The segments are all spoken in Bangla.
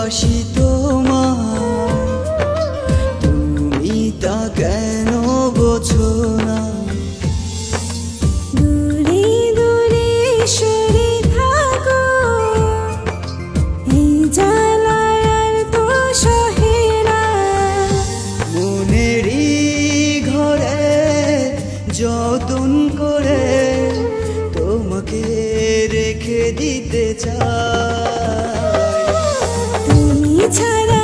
ভালোবাসি তোমায়, তুমি তা কেন বোঝো না? দূরে দূরে সরে থাকো, এই জ্বালায় আর তো সহে না। মনেরই ঘরে যতন করে তোমাকে রেখে দিতে চাই। তুমি ছাড়া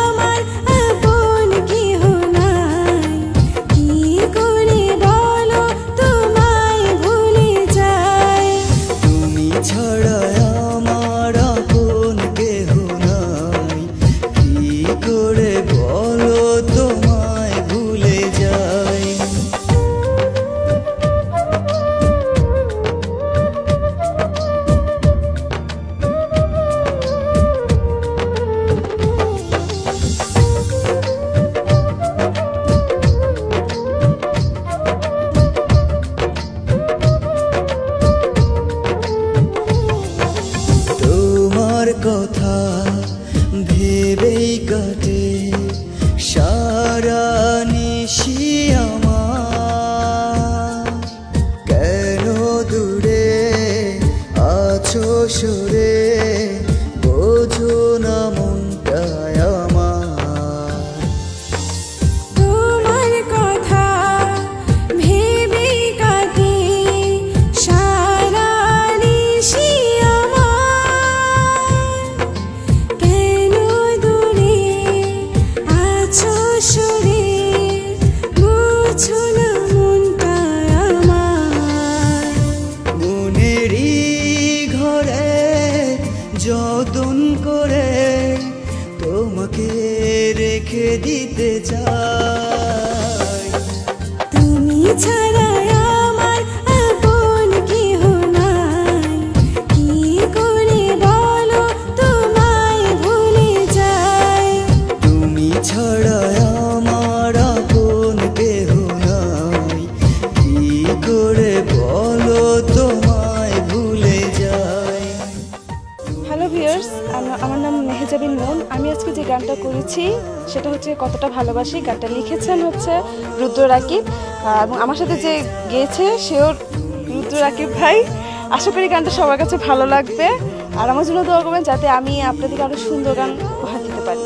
আমার আপন কেহ নাই, কি করে বলো তোমায় ভুলে যাই। তুমি ছাড়া আমার আপন কেহ নাই, কি করে বলো তোমায় ভুলে যাই। তোমার কথা ভেবেই কাটে সারা নিশি আমার। কেন দূরে আছো সরে বোঝো না মনটায় আমার। তোমার কথা ভেবে কাটে সারা নিশি আমার। কেন দূরে আছো সরে বুঝো না মনটা আমার। মনেরই ঘরে যতন করে তোমাকে রেখে দিতে চাই। তুমি ছাড়া আমার আপন কেহ নাই, কি করে বলো তোমায় ভুলে যাই। তুমি ছাড়া আমার আপন কেহ নাই, কি করে বলো তোমায় ভুলে যাই। হ্যালো ভিউয়ার্স, আমার নাম মেহেজাবিন মন। আমি আজকে যে গানটা করেছি সেটা হচ্ছে কতটা ভালোবাসি। গানটা লিখেছেন হচ্ছে রুদ্র রাকিব, এবং আমার সাথে যে গেয়েছে সেও রুদ্র রাকিব ভাই। আশা করি গানটা সবার কাছে ভালো লাগবে, আর আমার জন্য দোয়া করবেন যাতে আমি আপনাদেরকে আরও সুন্দর গান উপহার দিতে পারি।